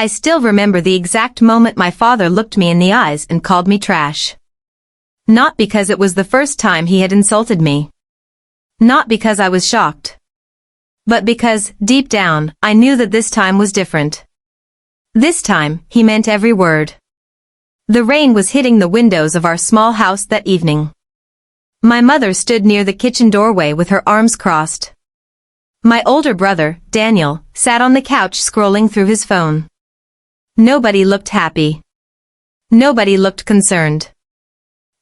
I still remember the exact moment my father looked me in the eyes and called me trash. Not because it was the first time he had insulted me. Not because I was shocked. But because, deep down, I knew that this time was different. This time, he meant every word. The rain was hitting the windows of our small house that evening. My mother stood near the kitchen doorway with her arms crossed. My older brother, Daniel, sat on the couch scrolling through his phone. Nobody looked happy. Nobody looked concerned.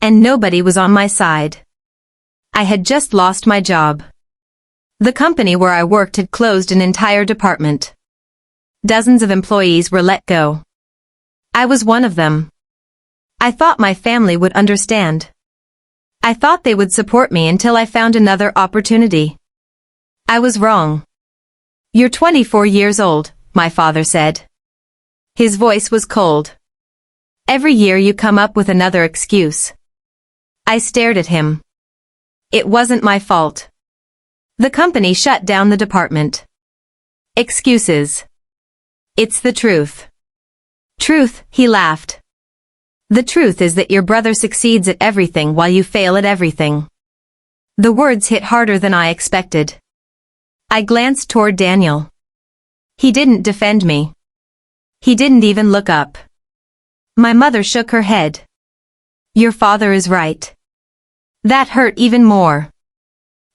And nobody was on my side. I had just lost my job. The company where I worked had closed an entire department. Dozens of employees were let go. I was one of them. I thought my family would understand. I thought they would support me until I found another opportunity. I was wrong. "You're 24 years old," my father said. His voice was cold. "Every year you come up with another excuse." I stared at him. It wasn't my fault. The company shut down the department. Excuses. It's the truth. Truth, he laughed. The truth is that your brother succeeds at everything while you fail at everything. The words hit harder than I expected. I glanced toward Daniel. He didn't defend me. He didn't even look up. My mother shook her head. "Your father is right." That hurt even more.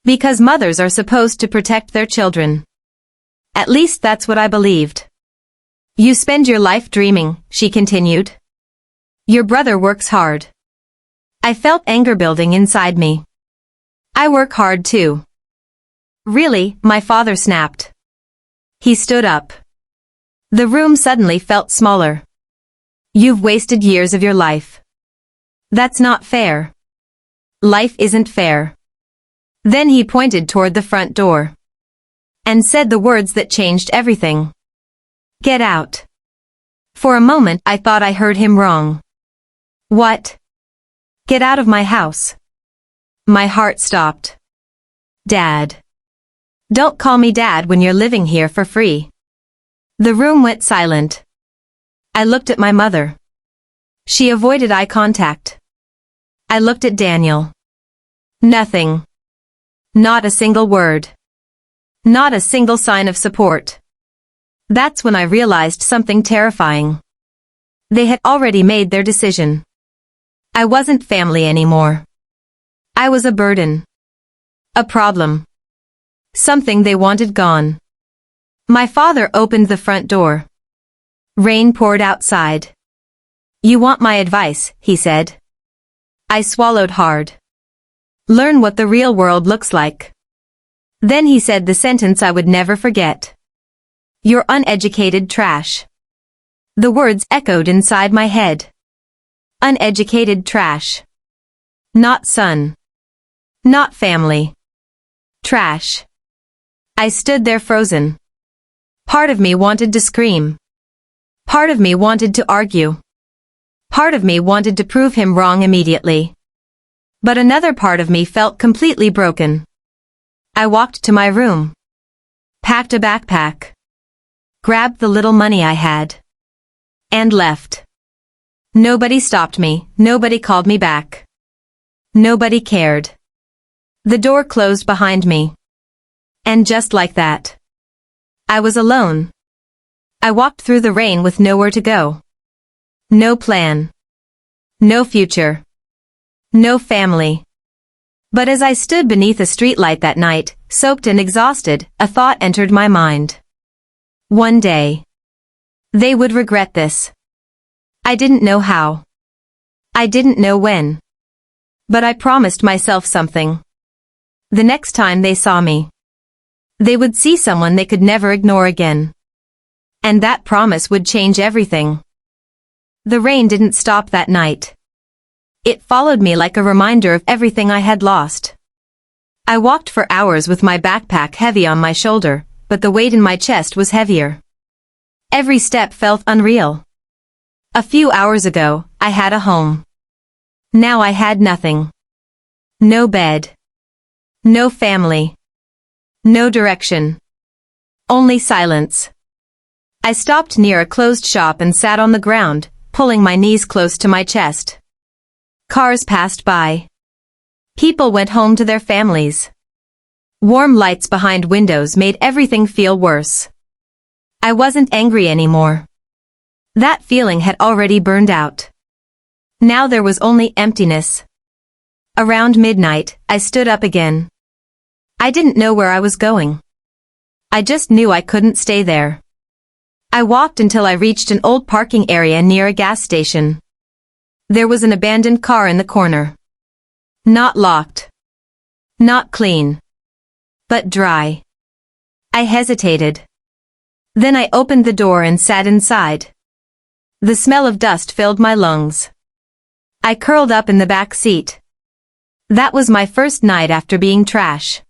Because mothers are supposed to protect their children. At least that's what I believed. "You spend your life dreaming," she continued. "Your brother works hard." I felt anger building inside me. I work hard too. "Really?" my father snapped. He stood up. The room suddenly felt smaller. "You've wasted years of your life. That's not fair. Life isn't fair." Then he pointed toward the front door. And said the words that changed everything. "Get out." For a moment I thought I heard him wrong. "What?" "Get out of my house." My heart stopped. "Dad." "Don't call me Dad when you're living here for free." The room went silent. I looked at my mother. She avoided eye contact. I looked at Daniel. Nothing. Not a single word. Not a single sign of support. That's when I realized something terrifying. They had already made their decision. I wasn't family anymore. I was a burden. A problem. Something they wanted gone. My father opened the front door. Rain poured outside. "You want my advice," he said. I swallowed hard. "Learn what the real world looks like." Then he said the sentence I would never forget. "You're uneducated trash." The words echoed inside my head. Uneducated trash. Not son. Not family. Trash. I stood there frozen. Part of me wanted to scream. Part of me wanted to argue. Part of me wanted to prove him wrong immediately. But another part of me felt completely broken. I walked to my room. Packed a backpack. Grabbed the little money I had. And left. Nobody stopped me, nobody called me back. Nobody cared. The door closed behind me. And just like that, I was alone. I walked through the rain with nowhere to go. No plan. No future. No family. But as I stood beneath a streetlight that night, soaked and exhausted, a thought entered my mind. One day, they would regret this. I didn't know how. I didn't know when. But I promised myself something. The next time they saw me, they would see someone they could never ignore again. And that promise would change everything. The rain didn't stop that night. It followed me like a reminder of everything I had lost. I walked for hours with my backpack heavy on my shoulder, but the weight in my chest was heavier. Every step felt unreal. A few hours ago, I had a home. Now I had nothing. No bed. No family. No direction. Only silence. I stopped near a closed shop and sat on the ground, pulling my knees close to my chest. Cars passed by. People went home to their families. Warm lights behind windows made everything feel worse. I wasn't angry anymore. That feeling had already burned out. Now there was only emptiness. Around midnight, I stood up again. I didn't know where I was going. I just knew I couldn't stay there. I walked until I reached an old parking area near a gas station. There was an abandoned car in the corner. Not locked. Not clean. But dry. I hesitated. Then I opened the door and sat inside. The smell of dust filled my lungs. I curled up in the back seat. That was my first night after being trash.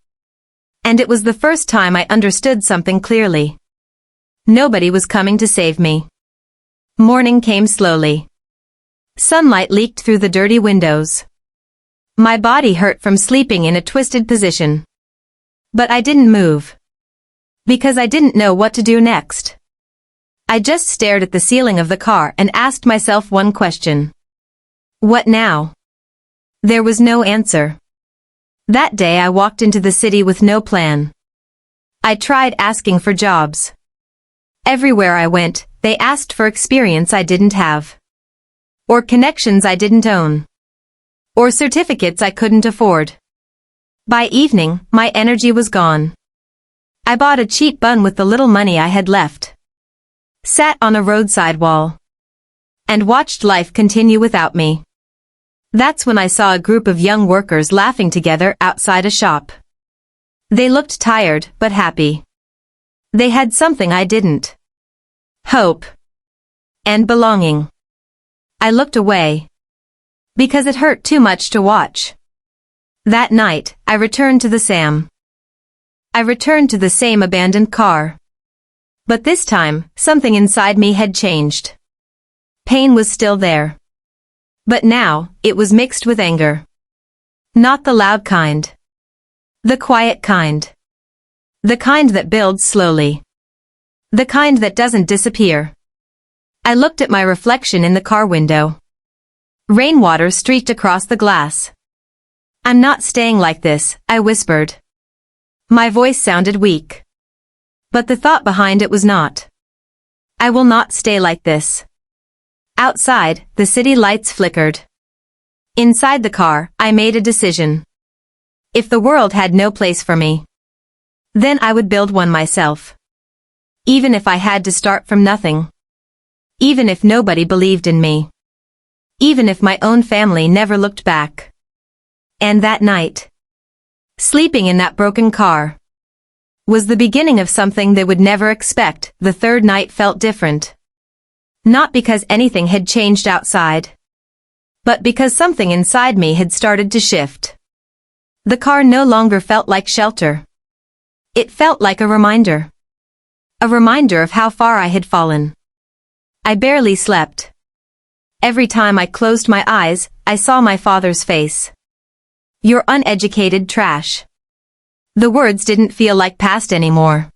And it was the first time I understood something clearly. Nobody was coming to save me. Morning came slowly. Sunlight leaked through the dirty windows. My body hurt from sleeping in a twisted position. But I didn't move. Because I didn't know what to do next. I just stared at the ceiling of the car and asked myself one question. What now? There was no answer. That day I walked into the city with no plan. I tried asking for jobs. Everywhere I went, they asked for experience I didn't have. Or connections I didn't own. Or certificates I couldn't afford. By evening, my energy was gone. I bought a cheap bun with the little money I had left. Sat on a roadside wall. And watched life continue without me. That's when I saw a group of young workers laughing together outside a shop. They looked tired but happy. They had something I didn't. Hope. And belonging. I looked away. Because it hurt too much to watch. That night, I returned to the SAM. I returned to the same abandoned car. But this time, something inside me had changed. Pain was still there. But now, it was mixed with anger. Not the loud kind. The quiet kind. The kind that builds slowly. The kind that doesn't disappear. I looked at my reflection in the car window. Rainwater streaked across the glass. I'm not staying like this, I whispered. My voice sounded weak. But the thought behind it was not. I will not stay like this. Outside, the city lights flickered. Inside the car, I made a decision. If the world had no place for me, then I would build one myself. Even if I had to start from nothing. Even if nobody believed in me. Even if my own family never looked back. And that night, sleeping in that broken car, was the beginning of something they would never expect. The third night felt different. Not because anything had changed outside, but because something inside me had started to shift. The car no longer felt like shelter. It felt like a reminder. A reminder of how far I had fallen. I barely slept. Every time I closed my eyes, I saw my father's face. You're uneducated trash. The words didn't feel like past anymore.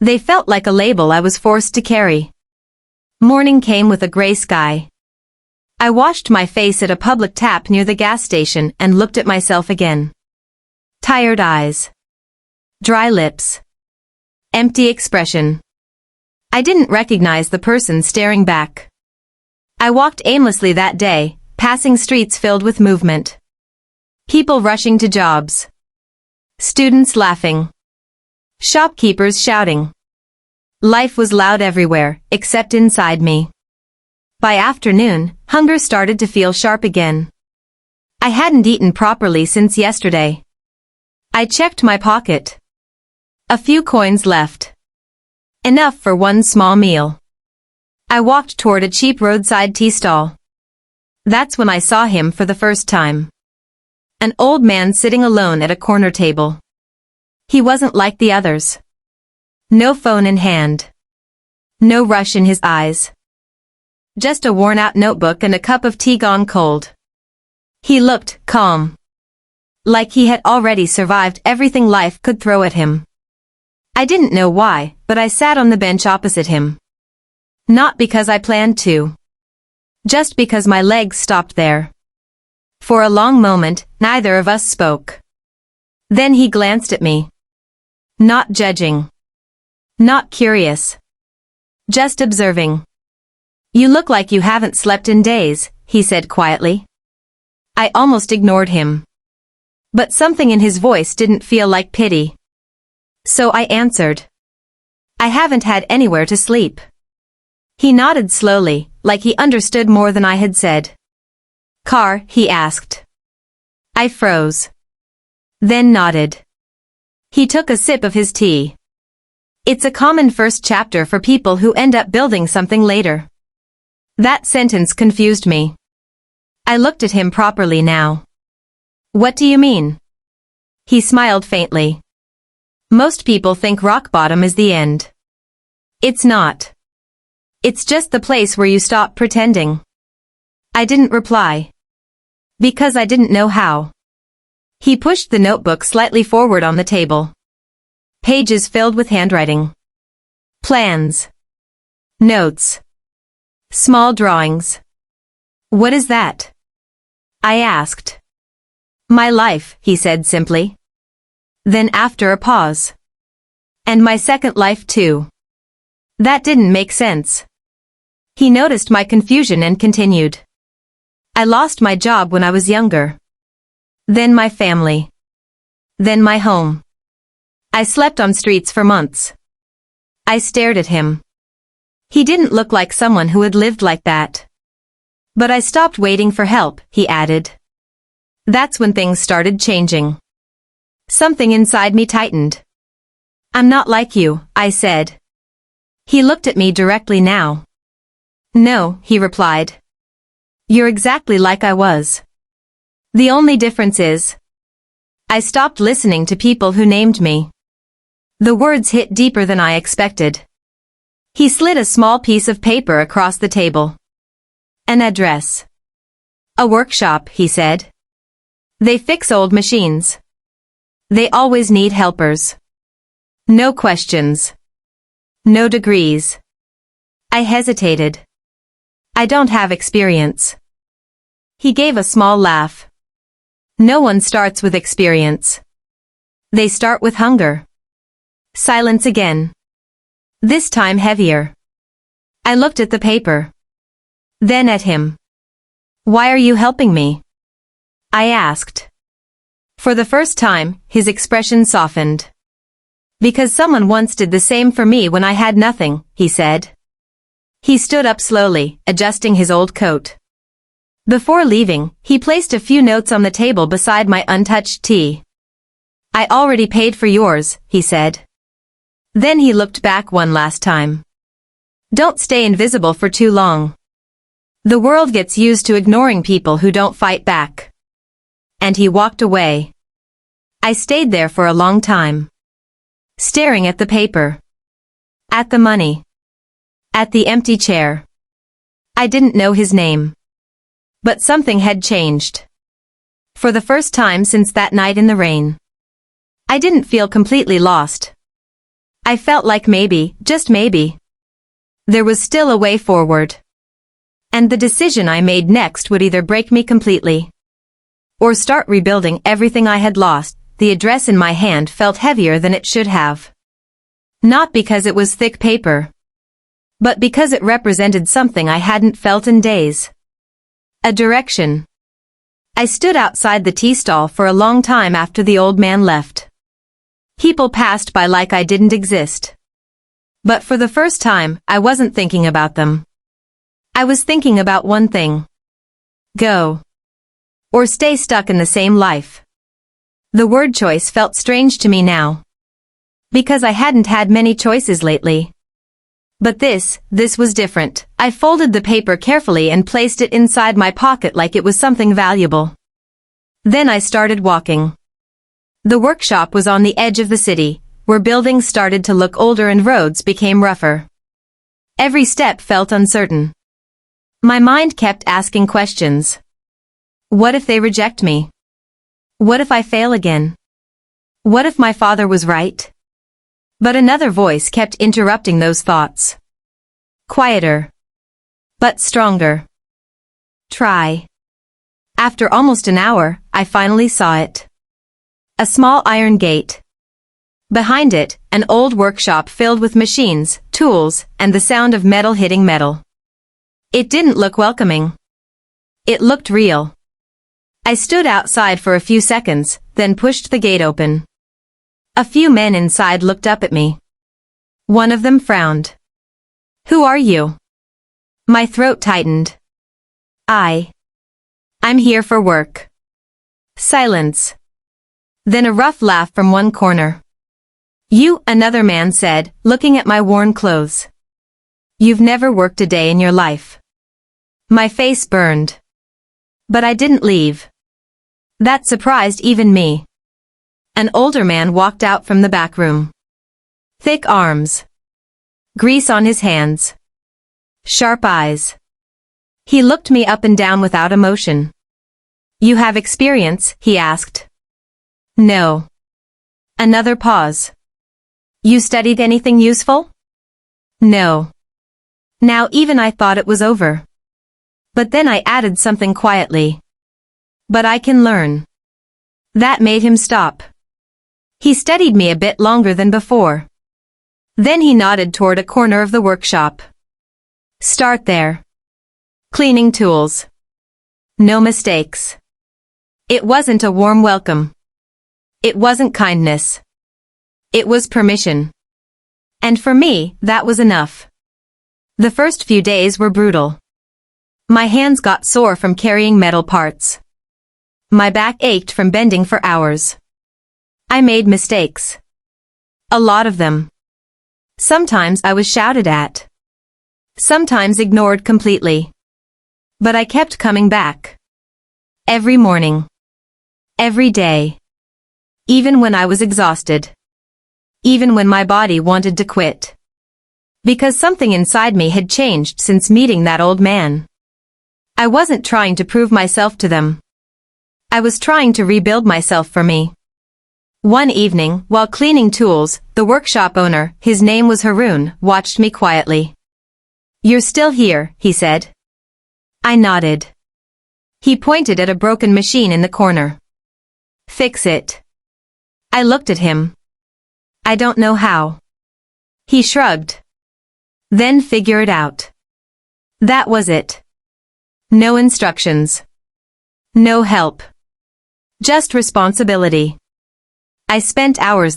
They felt like a label I was forced to carry. Morning came with a gray sky. I washed my face at a public tap near the gas station and looked at myself again. Tired eyes. Dry lips. Empty expression. I didn't recognize the person staring back. I walked aimlessly that day, passing streets filled with movement. People rushing to jobs. Students laughing. Shopkeepers shouting. Life was loud everywhere, except inside me. By afternoon, hunger started to feel sharp again. I hadn't eaten properly since yesterday. I checked my pocket. A few coins left. Enough for one small meal. I walked toward a cheap roadside tea stall. That's when I saw him for the first time. An old man sitting alone at a corner table. He wasn't like the others. No phone in hand. No rush in his eyes. Just a worn-out notebook and a cup of tea gone cold. He looked calm. Like he had already survived everything life could throw at him. I didn't know why, but I sat on the bench opposite him. Not because I planned to. Just because my legs stopped there. For a long moment, neither of us spoke. Then he glanced at me. Not judging. Not curious. Just observing. You look like you haven't slept in days, he said quietly. I almost ignored him. But something in his voice didn't feel like pity. So I answered. I haven't had anywhere to sleep. He nodded slowly, like he understood more than I had said. Car, he asked. I froze. Then nodded. He took a sip of his tea. It's a common first chapter for people who end up building something later. That sentence confused me. I looked at him properly now. What do you mean? He smiled faintly. Most people think rock bottom is the end. It's not. It's just the place where you stop pretending. I didn't reply. Because I didn't know how. He pushed the notebook slightly forward on the table. Pages filled with handwriting. Plans. Notes. Small drawings. What is that? I asked. My life, he said simply. Then after a pause. And my second life too. That didn't make sense. He noticed my confusion and continued. I lost my job when I was younger. Then my family. Then my home. I slept on streets for months. I stared at him. He didn't look like someone who had lived like that. But I stopped waiting for help, he added. That's when things started changing. Something inside me tightened. I'm not like you, I said. He looked at me directly now. No, he replied. You're exactly like I was. The only difference is, I stopped listening to people who named me. The words hit deeper than I expected. He slid a small piece of paper across the table. An address. A workshop, he said. They fix old machines. They always need helpers. No questions. No degrees. I hesitated. I don't have experience. He gave a small laugh. No one starts with experience. They start with hunger. Silence again. This time heavier. I looked at the paper. Then at him. Why are you helping me? I asked. For the first time, his expression softened. Because someone once did the same for me when I had nothing, he said. He stood up slowly, adjusting his old coat. Before leaving, he placed a few notes on the table beside my untouched tea. I already paid for yours, he said. Then he looked back one last time. Don't stay invisible for too long. The world gets used to ignoring people who don't fight back. And he walked away. I stayed there for a long time. Staring at the paper. At the money. At the empty chair. I didn't know his name. But something had changed. For the first time since that night in the rain. I didn't feel completely lost. I felt like maybe, just maybe, there was still a way forward. And the decision I made next would either break me completely or start rebuilding everything I had lost. The address in my hand felt heavier than it should have. Not because it was thick paper, but because it represented something I hadn't felt in days. A direction. I stood outside the tea stall for a long time after the old man left. People passed by like I didn't exist. But for the first time, I wasn't thinking about them. I was thinking about one thing. Go. Or stay stuck in the same life. The word choice felt strange to me now. Because I hadn't had many choices lately. But this was different. I folded the paper carefully and placed it inside my pocket like it was something valuable. Then I started walking. The workshop was on the edge of the city, where buildings started to look older and roads became rougher. Every step felt uncertain. My mind kept asking questions. What if they reject me? What if I fail again? What if my father was right? But another voice kept interrupting those thoughts. Quieter. But stronger. Try. After almost an hour, I finally saw it. A small iron gate. Behind it, an old workshop filled with machines, tools, and the sound of metal hitting metal. It didn't look welcoming. It looked real. I stood outside for a few seconds, then pushed the gate open. A few men inside looked up at me. One of them frowned. "Who are you?" My throat tightened. I'm here for work." Silence. Then a rough laugh from one corner. "You," another man said, looking at my worn clothes. "You've never worked a day in your life." My face burned. But I didn't leave. That surprised even me. An older man walked out from the back room. Thick arms. Grease on his hands. Sharp eyes. He looked me up and down without emotion. "You have experience?" he asked. "No." Another pause. "You studied anything useful?" "No." Now even I thought it was over. But then I added something quietly. "But I can learn." That made him stop. He studied me a bit longer than before. Then he nodded toward a corner of the workshop. "Start there. Cleaning tools. No mistakes." It wasn't a warm welcome. It wasn't kindness. It was permission. And for me, that was enough. The first few days were brutal. My hands got sore from carrying metal parts. My back ached from bending for hours. I made mistakes. A lot of them. Sometimes I was shouted at. Sometimes ignored completely. But I kept coming back. Every morning. Every day. Even when I was exhausted. Even when my body wanted to quit. Because something inside me had changed since meeting that old man. I wasn't trying to prove myself to them. I was trying to rebuild myself for me. One evening, while cleaning tools, the workshop owner, his name was Haroon, watched me quietly. "You're still here," he said. I nodded. He pointed at a broken machine in the corner. "Fix it." I looked at him. "I don't know how." He shrugged. "Then figure it out." That was it. No instructions. No help. Just responsibility. I spent hours